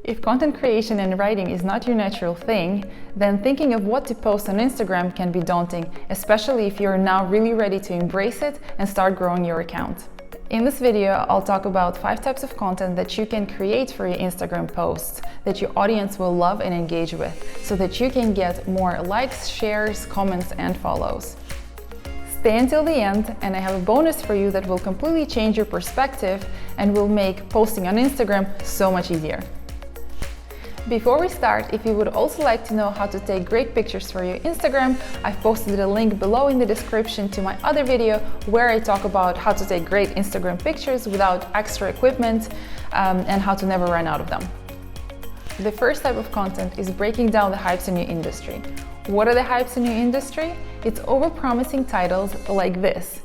If content creation and writing is not your natural thing, then thinking of what to post on Instagram can be daunting, especially if you're now really ready to embrace it and start growing your account. In this video, I'll talk about 5 types of content that you can create for your Instagram posts that your audience will love and engage with, so that you can get more likes, shares, comments, and follows. Stay until the end, and I have a bonus for you that will completely change your perspective and will make posting on Instagram so much easier. Before we start, if you would also like to know how to take great pictures for your Instagram, I've posted a link below in the description to my other video where I talk about how to take great Instagram pictures without extra equipment and how to never run out of them. The first type of content is breaking down the hypes in your industry. What are the hypes in your industry? It's overpromising titles like this: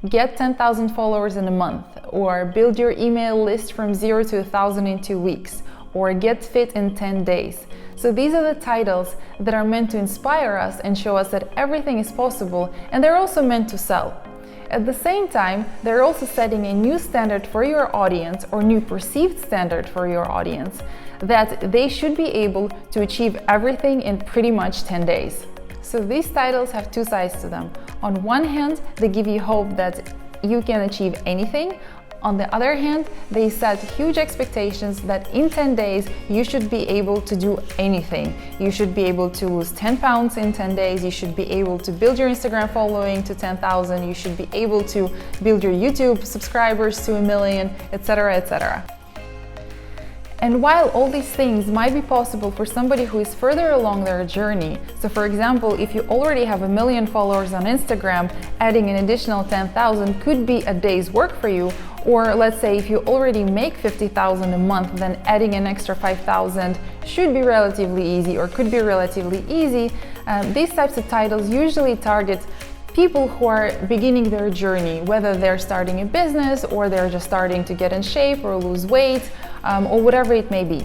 get 10,000 followers in a month, or build your email list from 0 to 1,000 in 2 weeks, or get fit in 10 days. So these are the titles that are meant to inspire us and show us that everything is possible, and they're also meant to sell. At the same time, they're also setting a new standard for your audience, or new perceived standard for your audience, that they should be able to achieve everything in pretty much 10 days. So these titles have 2 sides to them. On one hand, they give you hope that you can achieve anything. On the other hand, they set huge expectations that in 10 days you should be able to do anything. You should be able to lose 10 pounds in 10 days, you should be able to build your Instagram following to 10,000, you should be able to build your YouTube subscribers to 1 million, etc., etc. And while all these things might be possible for somebody who is further along their journey, so for example, if you already have 1 million followers on Instagram, adding an additional 10,000 could be a day's work for you. Or let's say if you already make 50,000 a month, then adding an extra 5,000 should be relatively easy, or could be relatively easy. These types of titles usually target people who are beginning their journey, whether they're starting a business or they're just starting to get in shape or lose weight, or whatever it may be.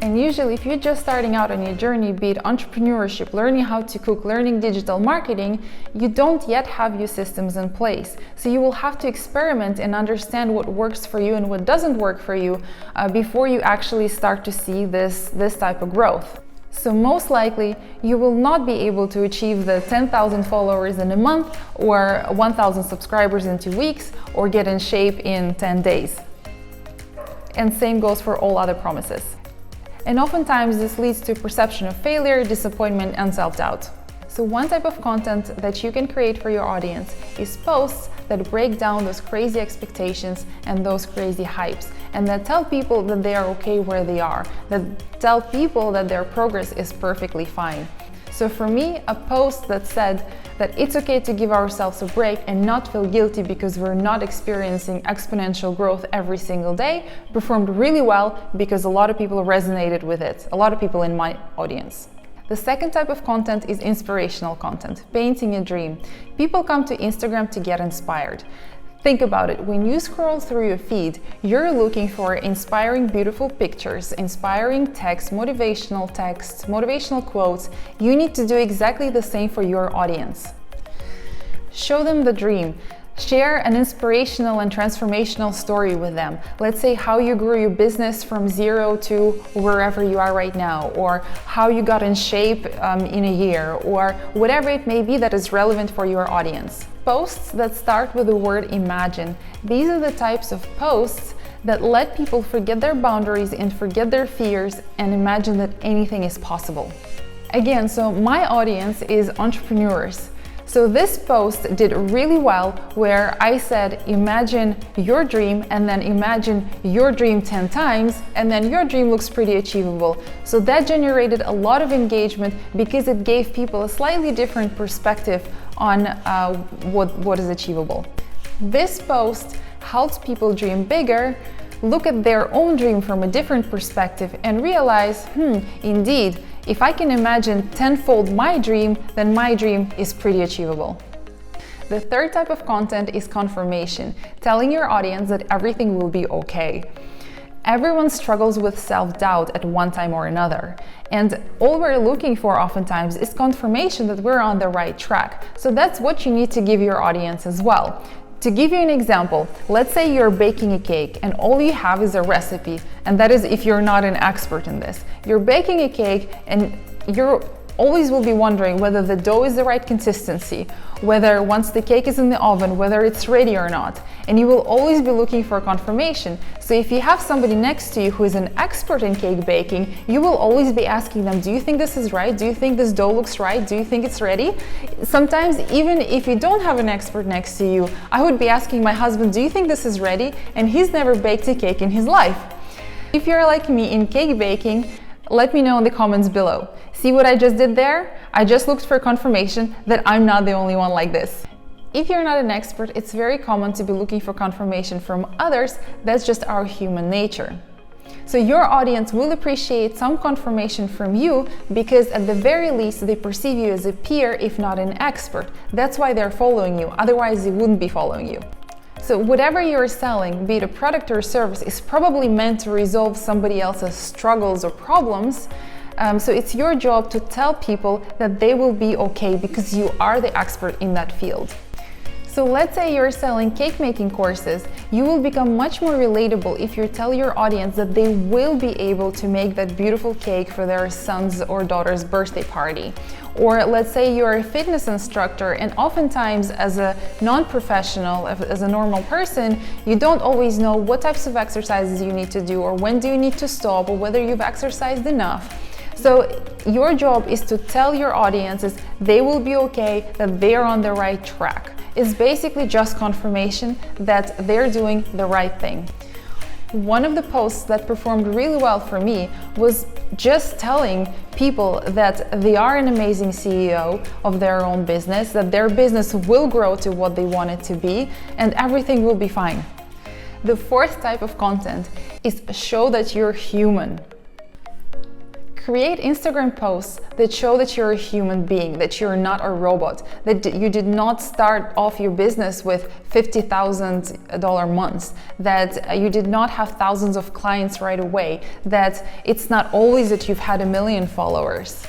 And usually if you're just starting out on your journey, be it entrepreneurship, learning how to cook, learning digital marketing, you don't yet have your systems in place. So you will have to experiment and understand what works for you and what doesn't work for you before you actually start to see this type of growth. So most likely you will not be able to achieve the 10,000 followers in a month, or 1,000 subscribers in 2 weeks, or get in shape in 10 days. And same goes for all other promises. And oftentimes this leads to perception of failure, disappointment, and self-doubt. So one type of content that you can create for your audience is posts that break down those crazy expectations and those crazy hypes, and that tell people that they are okay where they are, that tell people that their progress is perfectly fine. So for me, a post that said that it's okay to give ourselves a break and not feel guilty because we're not experiencing exponential growth every single day performed really well, because a lot of people resonated with it, a lot of people in my audience. The second type of content is inspirational content, painting a dream. People come to Instagram to get inspired. Think about it, when you scroll through your feed, you're looking for inspiring, beautiful pictures, inspiring text, motivational quotes. You need to do exactly the same for your audience. Show them the dream. Share an inspirational and transformational story with them. Let's say how you grew your business from 0 to wherever you are right now, or how you got in shape in a year, or whatever it may be that is relevant for your audience. Posts that start with the word imagine. These are the types of posts that let people forget their boundaries and forget their fears and imagine that anything is possible. Again, so my audience is entrepreneurs. So this post did really well, where I said, imagine your dream, and then imagine your dream 10 times, and then your dream looks pretty achievable. So that generated a lot of engagement because it gave people a slightly different perspective on what is achievable. This post helps people dream bigger, look at their own dream from a different perspective, and realize, indeed, if I can imagine tenfold my dream, then my dream is pretty achievable. The third type of content is confirmation, telling your audience that everything will be okay. Everyone struggles with self-doubt at one time or another, and all we're looking for oftentimes is confirmation that we're on the right track. So that's what you need to give your audience as well. To give you an example, let's say you're baking a cake and all you have is a recipe, and that is if you're not an expert in this. You're baking a cake and you're always will be wondering whether the dough is the right consistency, whether once the cake is in the oven, whether it's ready or not. And you will always be looking for confirmation. So if you have somebody next to you who is an expert in cake baking, you will always be asking them, do you think this is right? Do you think this dough looks right? Do you think it's ready? Sometimes even if you don't have an expert next to you, I would be asking my husband, do you think this is ready? And he's never baked a cake in his life. If you're like me in cake baking, let me know in the comments below. See what I just did there? I just looked for confirmation that I'm not the only one like this. If you're not an expert, it's very common to be looking for confirmation from others. That's just our human nature. So your audience will appreciate some confirmation from you because at the very least they perceive you as a peer, if not an expert. That's why they're following you, otherwise they wouldn't be following you. So whatever you're selling, be it a product or a service, is probably meant to resolve somebody else's struggles or problems. So it's your job to tell people that they will be okay because you are the expert in that field. So let's say you're selling cake making courses, you will become much more relatable if you tell your audience that they will be able to make that beautiful cake for their son's or daughter's birthday party. Or let's say you're a fitness instructor and oftentimes as a non-professional, as a normal person, you don't always know what types of exercises you need to do or when do you need to stop or whether you've exercised enough. So your job is to tell your audiences they will be okay, that they're on the right track. It's basically just confirmation that they're doing the right thing. One of the posts that performed really well for me was just telling people that they are an amazing CEO of their own business, that their business will grow to what they want it to be, and everything will be fine. The fourth type of content is show that you're human. Create Instagram posts that show that you're a human being, that you're not a robot, that you did not start off your business with $50,000 months, that you did not have thousands of clients right away, that it's not always that you've had 1 million followers.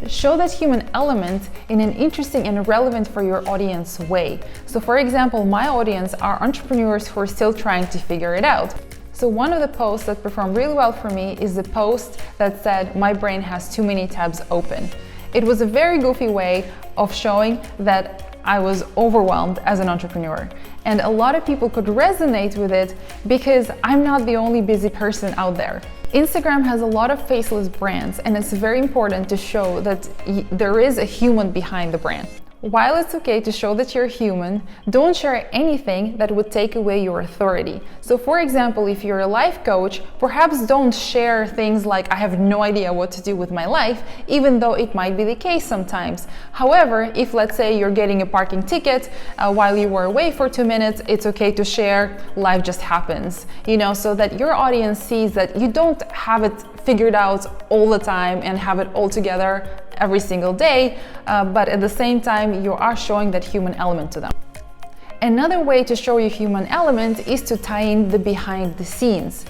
Show that human element in an interesting and relevant for your audience way. So for example, my audience are entrepreneurs who are still trying to figure it out. So one of the posts that performed really well for me is the post that said, my brain has too many tabs open. It was a very goofy way of showing that I was overwhelmed as an entrepreneur. And a lot of people could resonate with it because I'm not the only busy person out there. Instagram has a lot of faceless brands, and it's very important to show that there is a human behind the brand. While it's okay to show that you're human, don't share anything that would take away your authority. So for example, if you're a life coach, perhaps don't share things like I have no idea what to do with my life, even though it might be the case sometimes. However, if let's say you're getting a parking ticket while you were away for 2 minutes, it's okay to share life just happens, so that your audience sees that you don't have it figured out all the time and have it all together every single day, but at the same time you are showing that human element to them. Another way to show your human element is to tie in the behind the scenes.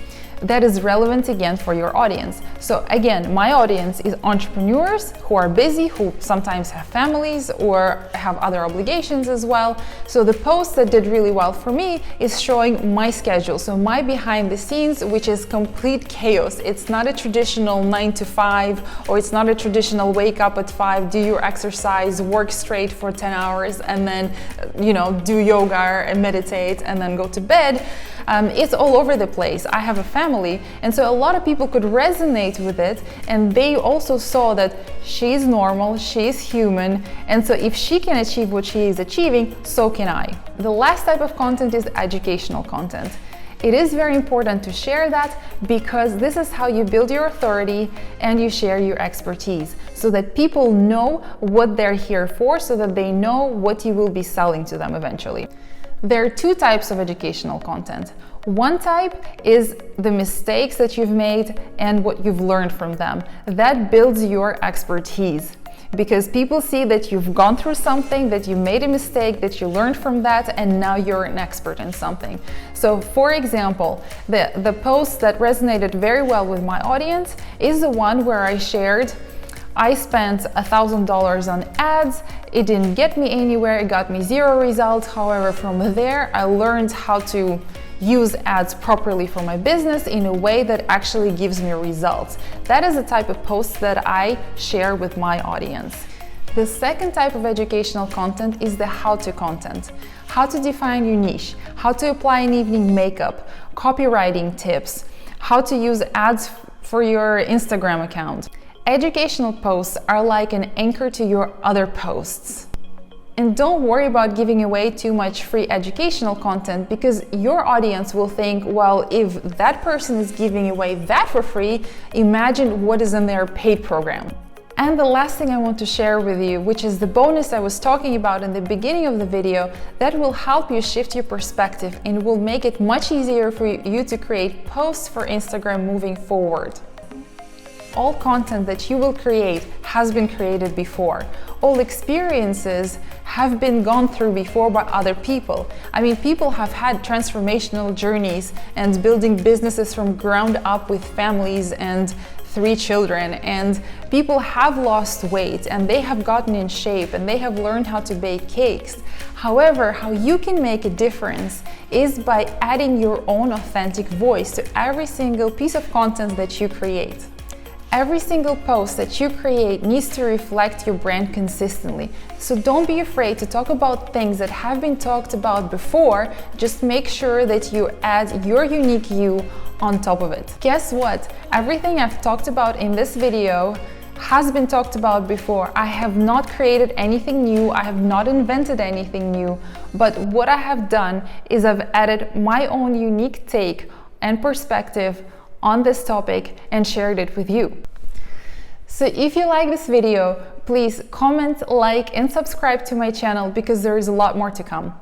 That is relevant again for your audience. So again, my audience is entrepreneurs who are busy, who sometimes have families or have other obligations as well. So the post that did really well for me is showing my schedule. So my behind the scenes, which is complete chaos. It's not a traditional 9 to 5, or it's not a traditional wake up at 5, do your exercise, work straight for 10 hours, and then, do yoga and meditate and then go to bed. It's all over the place. I have a family, and so a lot of people could resonate with it, and they also saw that she's normal, she's human, and so if she can achieve what she is achieving, so can I. The last type of content is educational content. It is very important to share that because this is how you build your authority and you share your expertise so that people know what they're here for, so that they know what you will be selling to them eventually. There are two types of educational content. One type is the mistakes that you've made and what you've learned from them. That builds your expertise because people see that you've gone through something, that you made a mistake, that you learned from that, and now you're an expert in something. So for example, the post that resonated very well with my audience is the one where I shared I spent $1,000 on ads. It didn't get me anywhere. It got me 0 results. However, from there, I learned how to use ads properly for my business in a way that actually gives me results. That is the type of posts that I share with my audience. The second type of educational content is the how-to content. How to define your niche, how to apply an evening makeup, copywriting tips, how to use ads for your Instagram account. Educational posts are like an anchor to your other posts. And don't worry about giving away too much free educational content, because your audience will think, well, if that person is giving away that for free, imagine what is in their paid program. And the last thing I want to share with you, which is the bonus I was talking about in the beginning of the video, that will help you shift your perspective and will make it much easier for you to create posts for Instagram moving forward. All content that you will create has been created before. All experiences have been gone through before by other people. I mean, people have had transformational journeys and building businesses from ground up with families and 3 children, and people have lost weight and they have gotten in shape and they have learned how to bake cakes. However, how you can make a difference is by adding your own authentic voice to every single piece of content that you create. Every single post that you create needs to reflect your brand consistently. So don't be afraid to talk about things that have been talked about before. Just make sure that you add your unique you on top of it. Guess what? Everything I've talked about in this video has been talked about before. I have not created anything new. I have not invented anything new. But what I have done is I've added my own unique take and perspective on this topic and shared it with you. So if you like this video, please comment, like, and subscribe to my channel, because there is a lot more to come.